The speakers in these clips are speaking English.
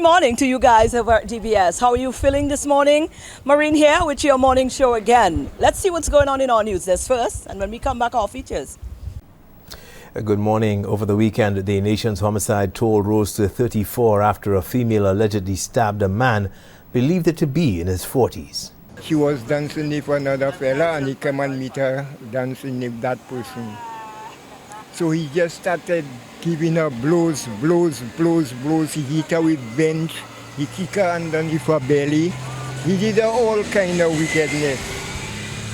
Good morning to you guys over at DBS. How are you feeling this morning? Maureen here with your morning show again. Let's see what's going on in our news this first, and when we come back, our features. Good morning. Over the weekend, the nation's homicide toll rose to 34 after a female allegedly stabbed a man believed it to be in his 40s. She was dancing with another fella and he came and meet her dancing with that person. So he just started giving her blows. He hit her with bench, he kicked her underneath her belly. He did all kind of wickedness.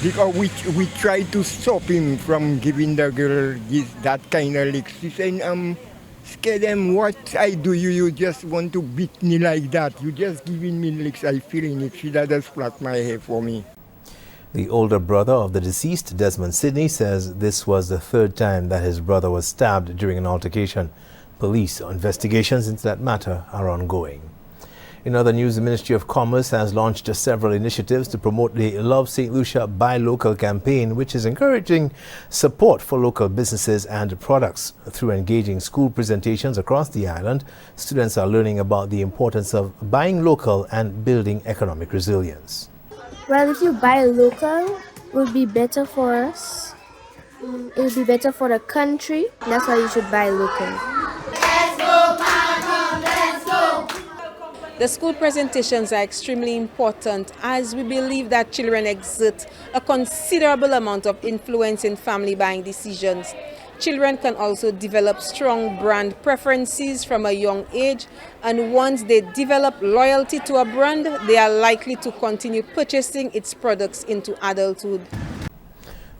Because we tried to stop him from giving the girl that kind of licks. He said, scared them, what I do you just want to beat me like that. You just giving me licks, I feeling it. She just flat my hair for me. The older brother of the deceased, Desmond Sidney, says this was the third time that his brother was stabbed during an altercation. Police investigations into that matter are ongoing. In other news, the Ministry of Commerce has launched several initiatives to promote the Love St. Lucia Buy Local campaign, which is encouraging support for local businesses and products. Through engaging school presentations across the island, students are learning about the importance of buying local and building economic resilience. Well, if you buy local, it would be better for us. It would be better for the country. That's why you should buy local. The school presentations are extremely important as we believe that children exert a considerable amount of influence in family buying decisions. Children can also develop strong brand preferences from a young age, and once they develop loyalty to a brand, they are likely to continue purchasing its products into adulthood.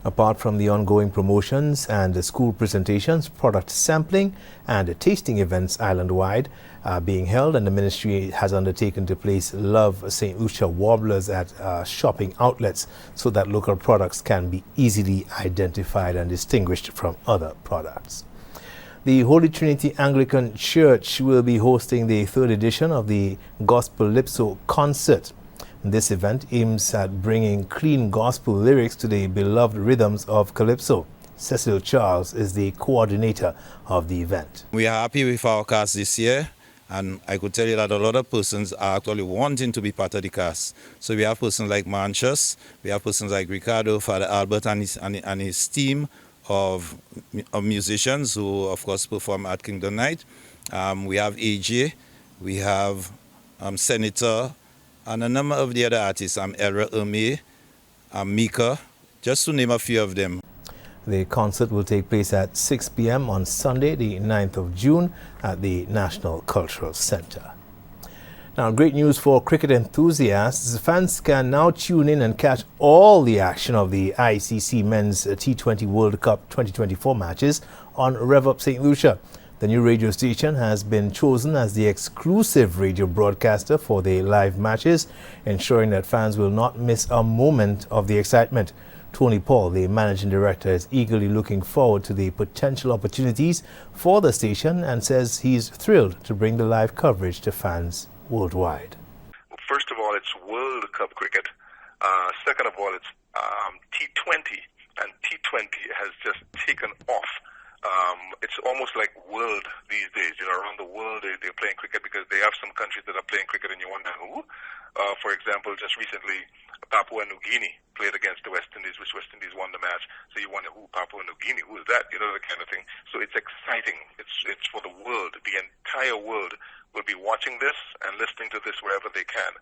Apart from the ongoing promotions and the school presentations, product sampling and tasting events island-wide are being held, and the ministry has undertaken to place Love St. Lucia warblers at shopping outlets so that local products can be easily identified and distinguished from other products. The Holy Trinity Anglican Church will be hosting the third edition of the Gospel Calypso concert. This event aims at bringing clean gospel lyrics to the beloved rhythms of calypso. Cecil Charles is the coordinator of the event. We are happy with our cast this year, and I could tell you that a lot of persons are actually wanting to be part of the cast. So we have persons like Manchus, we have persons like Ricardo, Father Albert and his team of musicians who of course perform at Kingdom Night. We have AJ, we have Senator, and a number of the other artists, Elra Erme, Mika, just to name a few of them. The concert will take place at 6 p.m. on Sunday, the 9th of June at the National Cultural Center. Now, great news for cricket enthusiasts. Fans can now tune in and catch all the action of the ICC Men's T20 World Cup 2024 matches on Rev Up St. Lucia. The new radio station has been chosen as the exclusive radio broadcaster for the live matches, ensuring that fans will not miss a moment of the excitement. Tony Paul, the managing director, is eagerly looking forward to the potential opportunities for the station and says he's thrilled to bring the live coverage to fans worldwide. First of all, it's World Cup cricket. Second of all, it's T20, and T20 has just taken off. It's almost like world these days. Around the world they're playing cricket because they have some countries that are playing cricket and you wonder who. For example, just recently, Papua New Guinea played against the West Indies, which West Indies won the match. So you wonder who Papua New Guinea, who is that? The kind of thing. So it's exciting. It's for the world. The entire world will be watching this and listening to this wherever they can.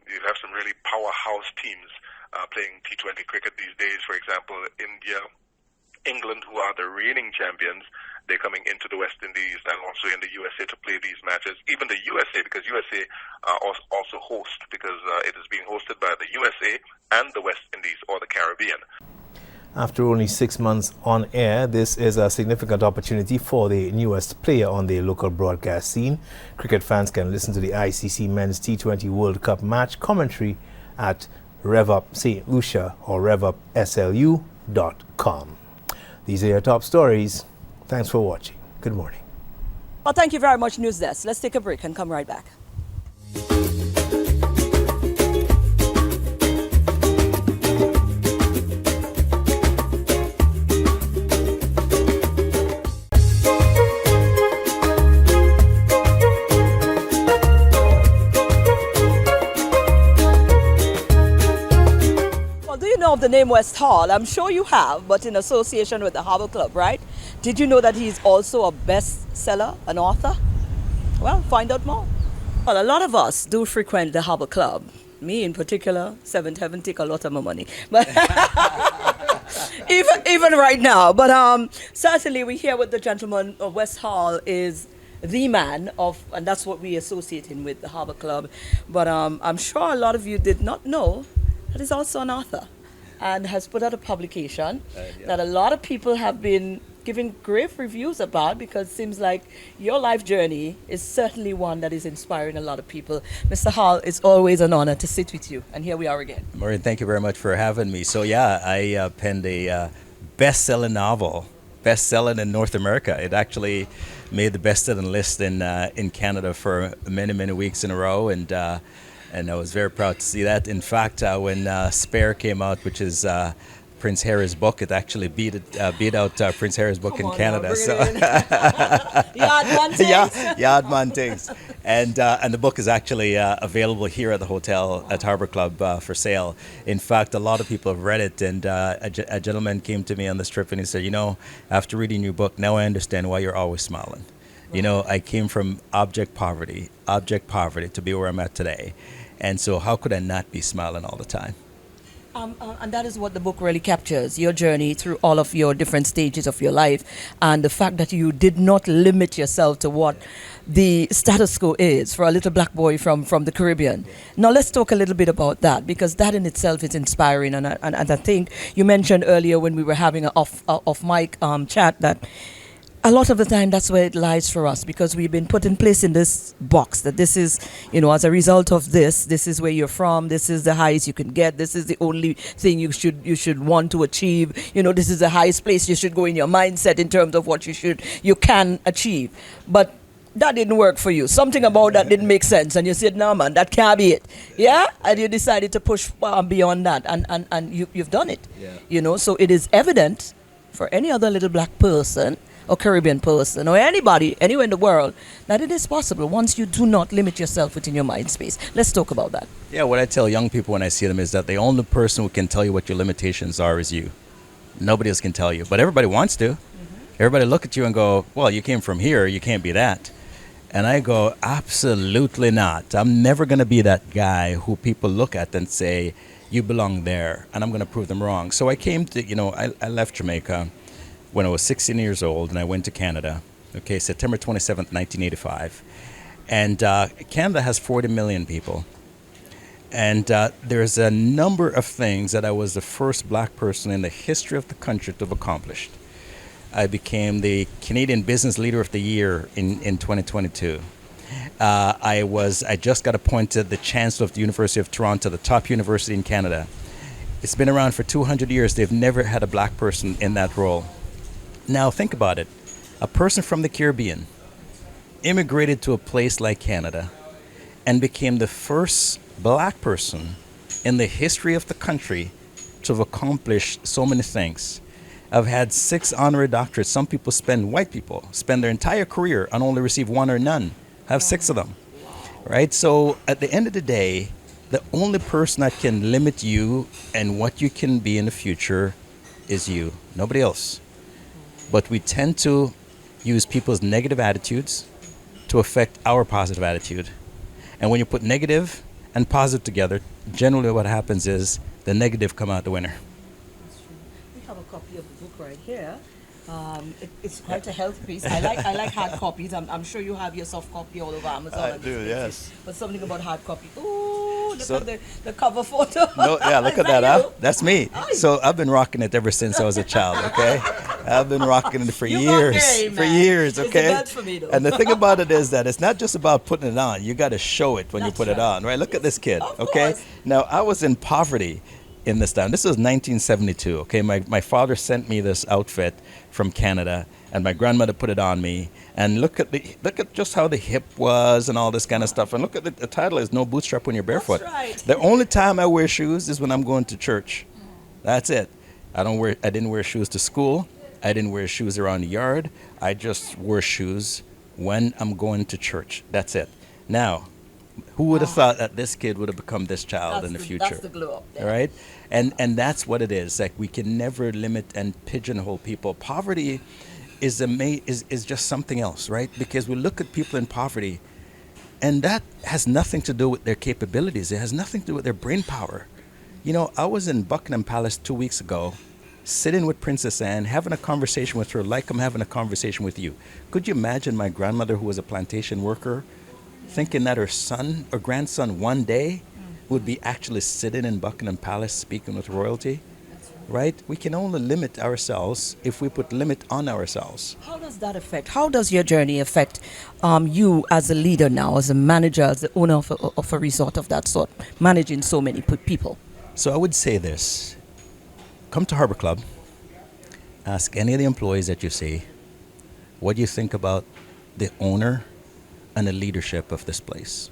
You'll have some really powerhouse teams playing T20 cricket these days. For example, India, England, who are the reigning champions, they're coming into the West Indies and also in the USA to play these matches. Even the USA, because USA also host, because it is being hosted by the USA and the West Indies or the Caribbean. After only 6 months on air, this is a significant opportunity for the newest player on the local broadcast scene. Cricket fans can listen to the ICC Men's T20 World Cup match commentary at RevUp St. Lucia or revupslu.com. These are your top stories. Thanks for watching. Good morning. Well, thank you very much, News Desk. Let's take a break and come right back. the name West Hall. I'm sure you have, but in association with the Harbour Club, right? Did you know that he's also a bestseller, an author? Well, find out more. Well, a lot of us do frequent the Harbour Club. Me in particular, Seventh Heaven take a lot of my money. But even right now. But certainly we hear what the gentleman of West Hall is the man of, and that's what we associate him with, the Harbour Club. But I'm sure a lot of you did not know that he's also an author and has put out a publication that a lot of people have been giving great reviews about, because it seems like your life journey is certainly one that is inspiring a lot of people. Mr. Hall, it's always an honor to sit with you, and here we are again. Maureen, thank you very much for having me. So yeah, I penned a best-selling novel, best-selling in North America. It actually made the best-selling list in Canada for many weeks in a row, and I was very proud to see that. In fact, when Spare came out, which is Prince Harry's book, it actually beat out Prince Harry's book in Canada. Yardman things. And the book is actually available here at the hotel at Harbour Club for sale. In fact, a lot of people have read it, and a gentleman came to me on this trip and he said, you know, after reading your book, now I understand why you're always smiling. You know, I came from abject poverty to be where I'm at today. And so how could I not be smiling all the time? And that is what the book really captures, your journey through all of your different stages of your life, and the fact that you did not limit yourself to what the status quo is for a little black boy from the Caribbean. Now let's talk a little bit about that, because that in itself is inspiring. And I think you mentioned earlier when we were having an off mic chat that a lot of the time that's where it lies for us, because we've been put in place in this box that this is, you know, as a result of this is where you're from, this is the highest you can get, this is the only thing you should want to achieve, you know, this is the highest place you should go in your mindset in terms of what you can achieve. But that didn't work for you. Something about that didn't make sense, and you said, no man, that can't be it. Yeah? And you decided to push beyond that, and you've done it. Yeah. You know, so it is evident for any other little black person or Caribbean person or anybody anywhere in the world that it is possible once you do not limit yourself within your mind space. Let's talk about that. Yeah, what I tell young people when I see them is that the only person who can tell you what your limitations are is you. Nobody else can tell you, but everybody wants to. Everybody look at you and go, well, you came from here, you can't be that. And I go, absolutely not. I'm never going to be that guy who people look at and say, you belong there, and I'm going to prove them wrong. So I came to, you know, I left Jamaica when I was 16 years old, and I went to Canada, okay, September 27th, 1985. And Canada has 40 million people. And there's a number of things that I was the first black person in the history of the country to have accomplished. I became the Canadian Business Leader of the Year in 2022. I just got appointed the Chancellor of the University of Toronto, the top university in Canada. It's been around for 200 years. They've never had a black person in that role. Now think about it. A person from the Caribbean immigrated to a place like Canada and became the first black person in the history of the country to have accomplished so many things. I've had 6 honorary doctorates. Some people white people spend their entire career and only receive 1 or none. I have 6 of them, right? So at the end of the day, the only person that can limit you and what you can be in the future is you, nobody else. But we tend to use people's negative attitudes to affect our positive attitude. And when you put negative and positive together, generally what happens is the negative come out the winner. That's true. We have a copy of the book right here. It's quite a health piece. I like hard copies. I'm sure you have your soft copy all over Amazon. I do, yes. But something about hard copy. Ooh, look at the cover photo. No, yeah, look at that. Huh? That's me. So I've been rocking it ever since I was a child, okay? I've been rocking it for years. Okay? It's for me, though. And the thing about it is that it's not just about putting it on. You got to show it when you put it on, right? Look at this kid, okay? Course. Now, I was in poverty in this time. This was 1972, okay? My father sent me this outfit from Canada, and my grandmother put it on me. And look at just how the hip was and all this kind of stuff. And look at the title is No Bootstrap When You're Barefoot. That's right. The only time I wear shoes is when I'm going to church. That's it. I didn't wear shoes to school. I didn't wear shoes around the yard. I just wore shoes when I'm going to church. That's it. Now, Who would have thought that this kid would have become this child in the future? That's the glow up there. Right? And that's what it is. Like, we can never limit and pigeonhole people. Poverty is just something else, right? Because we look at people in poverty, and that has nothing to do with their capabilities. It has nothing to do with their brain power. You know, I was in Buckingham Palace 2 weeks ago, sitting with Princess Anne, having a conversation with her like I'm having a conversation with you. Could you imagine my grandmother, who was a plantation worker, thinking that her son or grandson one day would be actually sitting in Buckingham Palace speaking with royalty? Right? We can only limit ourselves if we put limit on ourselves. How does that affect? How does your journey affect you as a leader now, as a manager, as the owner of a resort of that sort, managing so many people? So I would say this. Come to Harbor Club. Ask any of the employees that you see, what do you think about the owner and the leadership of this place?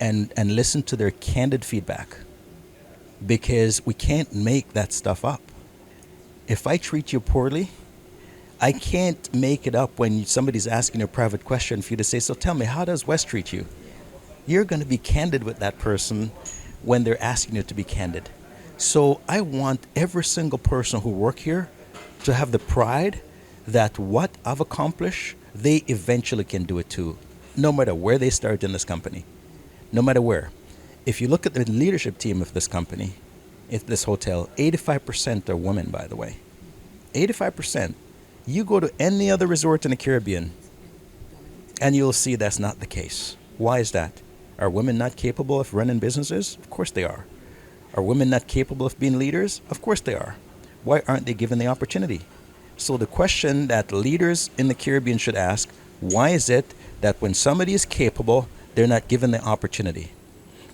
And listen to their candid feedback. Because we can't make that stuff up. If I treat you poorly, I can't make it up when somebody's asking a private question for you to say, so tell me, how does Wes treat you? You're going to be candid with that person when they're asking you to be candid. So I want every single person who work here to have the pride that what I've accomplished, they eventually can do it too, no matter where they start in this company, no matter where. If you look at the leadership team of this company, at this hotel, 85% are women, by the way. 85%. You go to any other resort in the Caribbean, and you'll see that's not the case. Why is that? Are women not capable of running businesses? Of course they are. Are women not capable of being leaders? Of course they are. Why aren't they given the opportunity? So the question that leaders in the Caribbean should ask, why is it that when somebody is capable, they're not given the opportunity?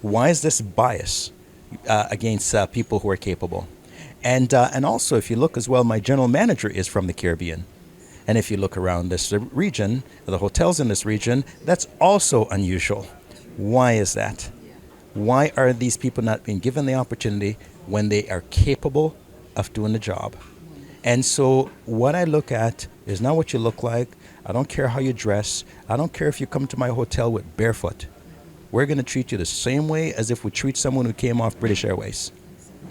Why is this bias against people who are capable? And also, if you look as well, my general manager is from the Caribbean. And if you look around this region, the hotels in this region, that's also unusual. Why is that? Why are these people not being given the opportunity when they are capable of doing the job? And so what I look at is not what you look like. I don't care how you dress. I don't care if you come to my hotel with barefoot. We're going to treat you the same way as if we treat someone who came off British Airways.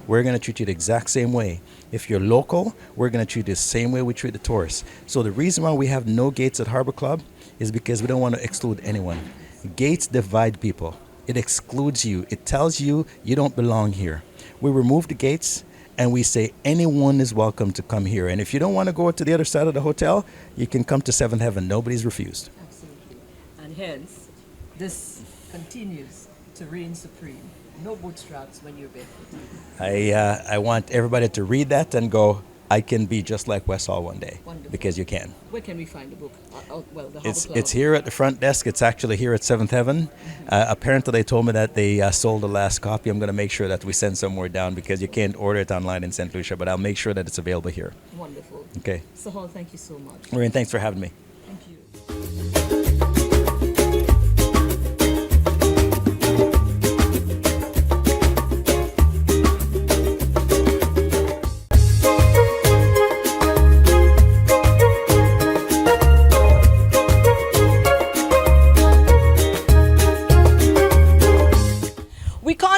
We're going to treat you the exact same way. If you're local, we're going to treat you the same way we treat the tourists. So the reason why we have no gates at Harbor Club is because we don't want to exclude anyone. Gates divide people. It excludes you. It tells you you don't belong here. We remove the gates and we say anyone is welcome to come here. And if you don't want to go to the other side of the hotel, you can come to Seventh Heaven. Nobody's refused. Absolutely. And hence, this continues to reign supreme. No bootstraps when you're barefoot. I want everybody to read that and go, I can be just like Wes Hall one day. Wonderful. Because you can. Where can we find the book? The It's here at the front desk. It's actually here at Seventh Heaven. Apparently they told me that they sold the last copy. I'm going to make sure that we send some more down because you can't order it online in St. Lucia, but I'll make sure that it's available here. Wonderful. Okay. So Hall, thank you so much. Maureen, thanks for having me. Thank you.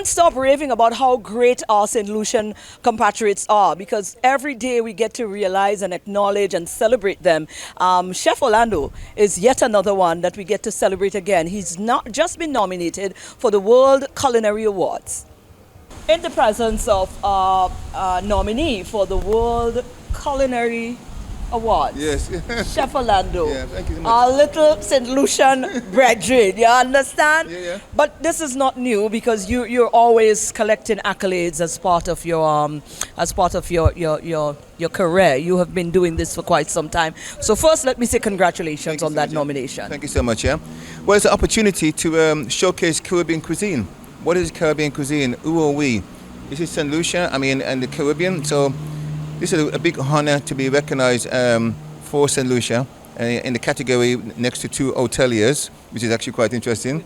Stop raving about how great our St. Lucian compatriots are, because every day we get to realize and acknowledge and celebrate them. Chef Orlando is yet another one that we get to celebrate again. He's not just been nominated for the World Culinary Awards. In the presence of our nominee for the World Culinary Awards. Yes. Chef Orlando. Yeah, thank you so much. Our little St. Lucian brethren, you understand? Yeah. But this is not new because you're always collecting accolades as part of your career. You have been doing this for quite some time. So first, let me say congratulations on that nomination. Thank you so much. Yeah. Well, it's an opportunity to showcase Caribbean cuisine. What is Caribbean cuisine? Who are we? This is St. Lucia. And the Caribbean. So this is a big honor to be recognized for St. Lucia in the category next to two hoteliers, which is actually quite interesting.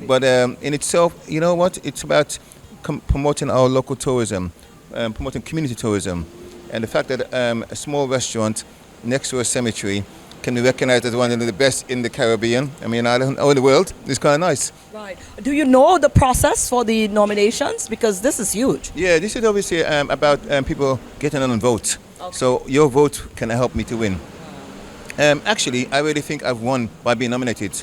But in itself, you know what? It's about promoting our local tourism, promoting community tourism. And the fact that a small restaurant next to a cemetery can be recognized as one of the best in the Caribbean. I mean, I don't know, in the world. It's kind of nice. Right. Do you know the process for the nominations? Because this is huge. Yeah, this is obviously about people getting on and vote. Okay. So your vote can help me to win. Actually, I really think I've won by being nominated.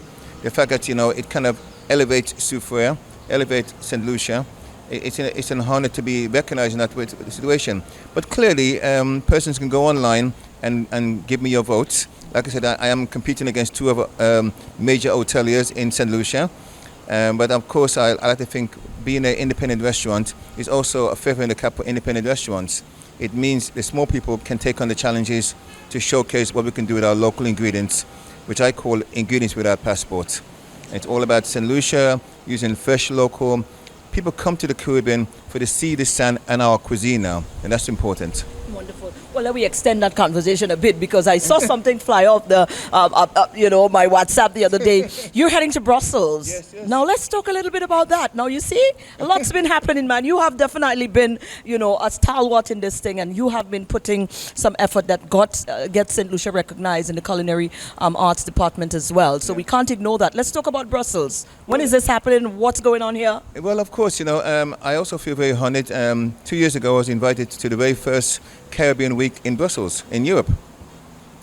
The fact that, it kind of elevates Soufriere, elevates St. Lucia. It's an honor to be recognized in that situation. But clearly, persons can go online and give me your votes. Like I said, I am competing against two other major hoteliers in St. Lucia. But of course, I like to think being an independent restaurant is also a feather in the cap for independent restaurants. It means the small people can take on the challenges to showcase what we can do with our local ingredients, which I call ingredients without passport. It's all about St. Lucia, using fresh local. People come to the Caribbean for the sea, the sand, and our cuisine now, and that's important. Wonderful. Well, let me extend that conversation a bit because I saw something fly off the, my WhatsApp the other day. You're heading to Brussels. Yes. Now let's talk a little bit about that. Now you see, a lot's been happening, man. You have definitely been, a stalwart in this thing, and you have been putting some effort that gets St. Lucia recognized in the culinary arts department as well. So we can't ignore that. Let's talk about Brussels. When is this happening? What's going on here? Well, of course, I also feel very honored. 2 years ago, I was invited to the very first Caribbean Week in Brussels, in Europe.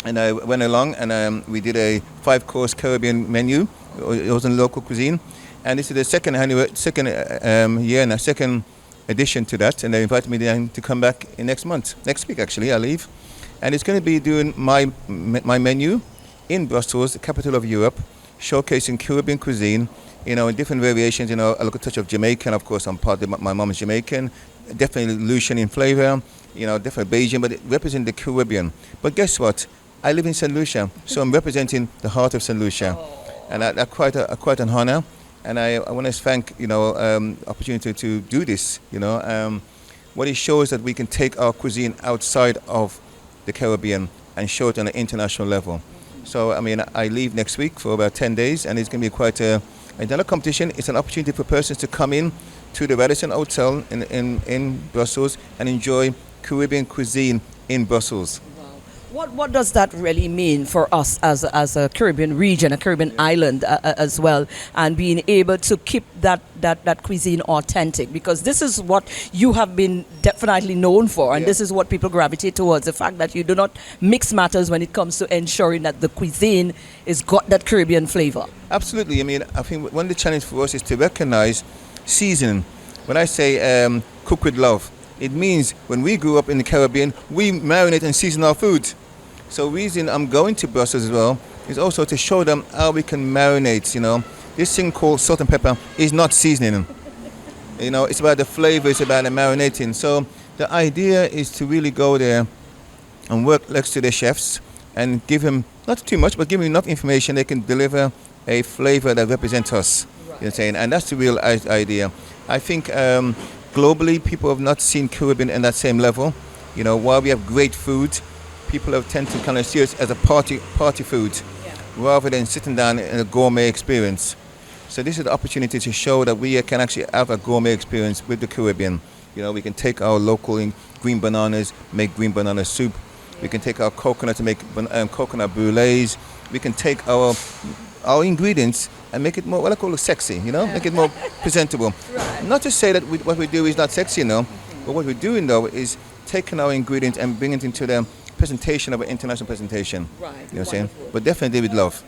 And I went along and we did a 5-course Caribbean menu. It was in local cuisine. And this is the second year and a second edition to that. And they invited me then to come back next week actually, I leave. And it's going to be doing my menu in Brussels, the capital of Europe, showcasing Caribbean cuisine, in different variations, a little touch of Jamaican. Of course, I'm part of my mom is Jamaican, definitely Lucian in flavor, definitely Bajan, but it represents the Caribbean. But guess what? I live in St. Lucia, so I'm representing the heart of St. Lucia. And that's quite an honor. And I want to thank, opportunity to do this, What it shows that we can take our cuisine outside of the Caribbean and show it on an international level. So, I leave next week for about 10 days, and it's going to be quite another competition. It's an opportunity for persons to come in to the Radisson Hotel in Brussels and enjoy Caribbean cuisine in Brussels. What does that really mean for us as a Caribbean region, a Caribbean island as well, and being able to keep that cuisine authentic? Because this is what you have been definitely known for, and this is what people gravitate towards, the fact that you do not mix matters when it comes to ensuring that the cuisine is got that Caribbean flavor. Absolutely. I think one of the challenges for us is to recognize seasoning. When I say cook with love, it means when we grew up in the Caribbean, we marinate and season our food. So the reason I'm going to Brussels as well is also to show them how we can marinate, This thing called salt and pepper is not seasoning. It's about the flavor, it's about the marinating. So the idea is to really go there and work next to the chefs and give them, not too much, but give them enough information they can deliver a flavor that represents us. Right. You know what I'm saying? And that's the real idea. I think globally people have not seen Caribbean in that same level. While we have great food, people have tend to kind of see us as a party food, rather than sitting down in a gourmet experience. So this is the opportunity to show that we can actually have a gourmet experience with the Caribbean. We can take our local green bananas, make green banana soup. We can take our coconut to make coconut brulees. We can take our ingredients and make it more, what I call it, sexy, make it more presentable. Right. Not to say that what we do is not sexy, but what we're doing though is taking our ingredients and bringing it into the presentation of an international presentation. Right. You know what I'm saying? But definitely with love.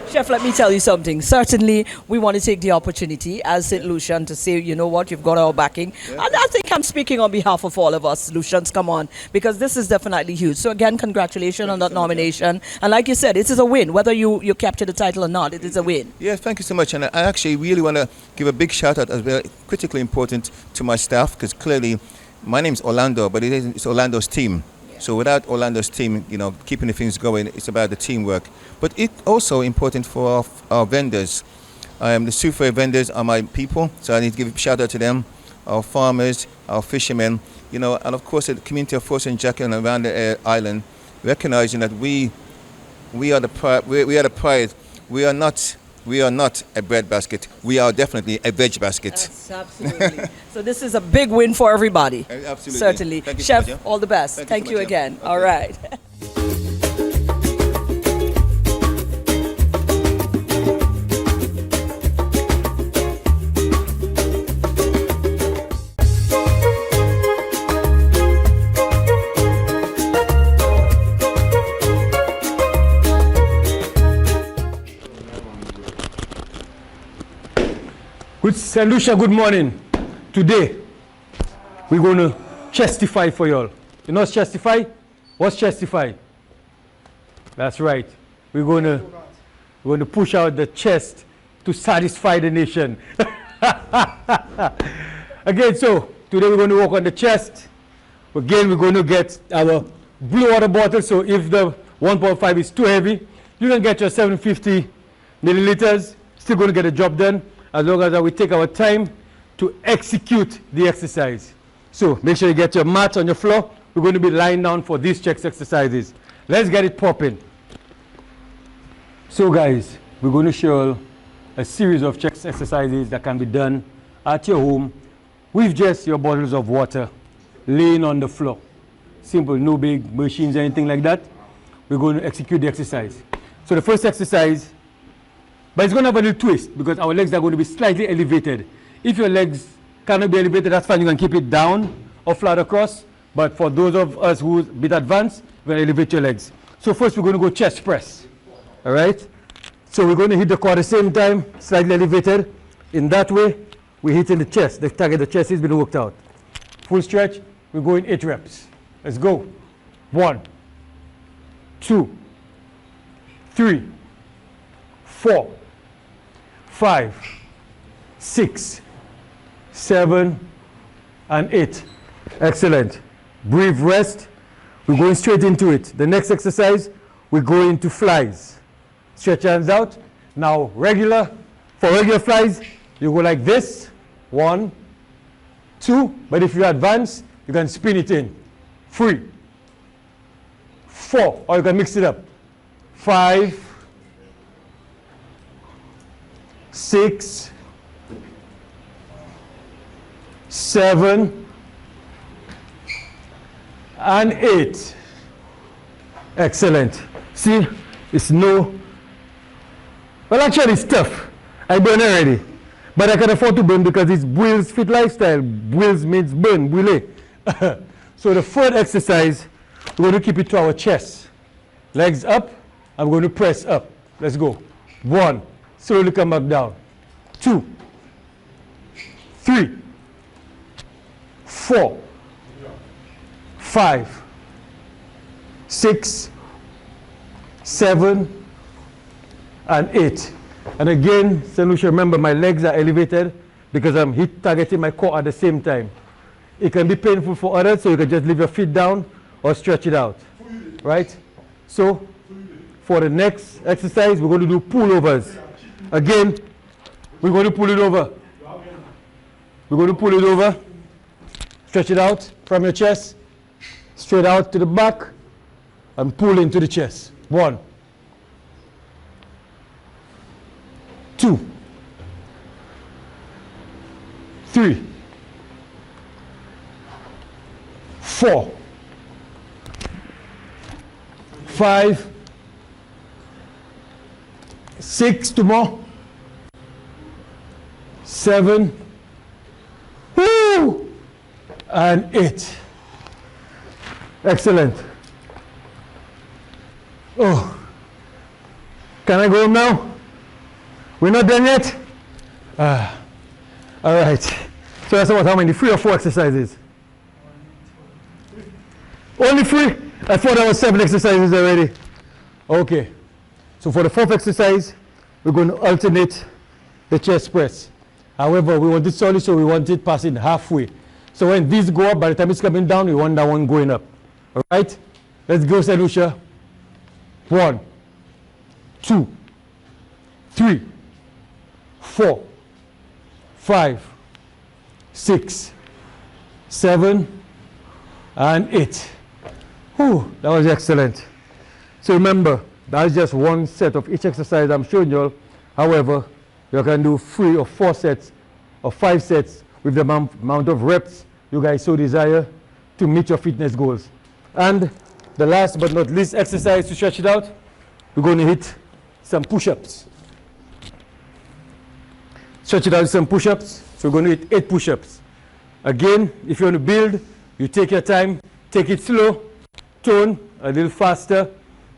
Chef, let me tell you something. Certainly, we want to take the opportunity as St. Lucian to say, you know what, you've got our backing. Yeah. And I think I'm speaking on behalf of all of us, Lucians, come on, because this is definitely huge. So again, congratulations on that nomination. And like you said, it is a win. Whether you capture the title or not, it is a win. Yeah, thank you so much. And I actually really want to give a big shout out as well, critically important to my staff, because clearly my name's Orlando, but it's Orlando's team. So without Orlando's team, keeping the things going, it's about the teamwork. But it's also important for our vendors. The Soufriere vendors are my people, so I need to give a shout out to them. Our farmers, our fishermen, and of course the community of Force and Jack and around the island, recognizing that we are the pride. We are the pride. We are not a bread basket. We are definitely a veg basket. Yes, absolutely. So this is a big win for everybody. Absolutely. Certainly. Thank you Chef, so much, all the best. Thank you so much, again. Okay. All right. Good, St. Lucia, good morning. Today, we're going to chestify for y'all. You know what's chestify? What's chestify? That's right. We're going to push out the chest to satisfy the nation. Again, so today we're going to work on the chest. Again, we're going to get our blue water bottle. So if the 1.5 is too heavy, you can get your 750 milliliters. Still going to get the job done as long as we take our time to execute the exercise. So make sure you get your mat on your floor. We're going to be lying down for these chest exercises. Let's get it popping. So guys, we're going to show a series of chest exercises that can be done at your home with just your bottles of water laying on the floor. Simple, no big machines, anything like that. We're going to execute the exercise. So the first exercise, but it's going to have a little twist because our legs are going to be slightly elevated. If your legs cannot be elevated, that's fine. You can keep it down or flat across. But for those of us who's a bit advanced, we're going to elevate your legs. So first we're going to go chest press. All right? So we're going to hit the core at the same time, slightly elevated. In that way, we're hitting the chest. The target, the chest has been worked out. Full stretch, we're going 8 reps. Let's go. 1, 2, 3, 4, 5, 6, 7, and 8. Excellent. Breathe, rest. We're going straight into it. The next exercise, we're going to flies. Stretch hands out. Now, for regular flies, you go like this. 1, 2. But if you advance, you can spin it in. 3, 4. Or you can mix it up. 5, 6, 7, and 8. Excellent. See, it's no, well actually it's tough. I burn already. But I can afford to burn because it's Bweelzfit lifestyle. Bweelz means burn, Bweelé. So the third exercise, we're going to keep it to our chest. Legs up, I'm going to press up. Let's go. 1, slowly come back down. 2, 3, 4, 5, 6, 7, and 8. And again, St. Lucia, remember my legs are elevated because I'm targeting my core at the same time. It can be painful for others, so you can just leave your feet down or stretch it out. Right? So, for the next exercise, we're going to do pullovers. Again, we're going to pull it over. We're going to pull it over. Stretch it out from your chest, straight out to the back, and pull into the chest. 1, 2, 3, 4, 5, 6, 2 more, 7, woo, and 8. Excellent. Oh, can I go home now? We're not done yet? All right. So that's about how many? 3 or 4 exercises? Only 3? I thought there was 7 exercises already. Okay. So for the 4th exercise, we're going to alternate the chest press. However, we want it solid, so we want it passing halfway. So when these go up, by the time it's coming down, we want that one going up. All right? Let's go, St. Lucia. 1, 2, 3, 4, 5, 6, 7, and 8. Whew, that was excellent. So remember, that's just one set of each exercise I'm showing you all. However, you can do 3 or 4 sets or 5 sets with the amount of reps you guys so desire to meet your fitness goals. And the last but not least exercise to stretch it out, we're going to hit some push-ups. Stretch it out with some push-ups. So we're going to hit 8 push-ups. Again, if you want to build, you take your time, take it slow, tone a little faster,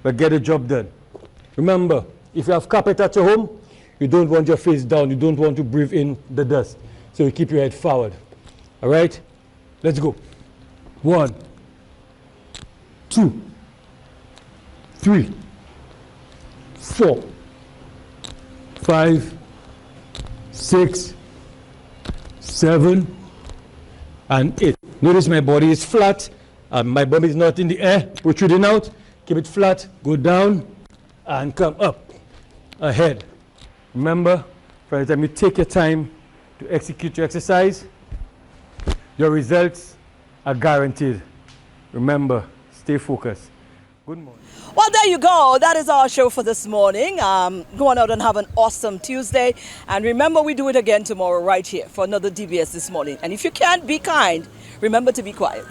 but get the job done. Remember, if you have carpet at your home, You don't want your face down. You don't want to breathe in the dust. So you keep your head forward. All right? Let's go. 1, 2, 3, 4, 5, 6, 7, and 8. Notice my body is flat. My bum is not in the air, protruding out. Keep it flat. Go down and come up. Ahead. Remember, for the time you take your time to execute your exercise, your results are guaranteed. Remember, stay focused. Good morning. Well, there you go. That is our show for this morning. Go on out and have an awesome Tuesday. And remember, we do it again tomorrow right here for another DBS This Morning. And if you can't be kind, remember to be quiet.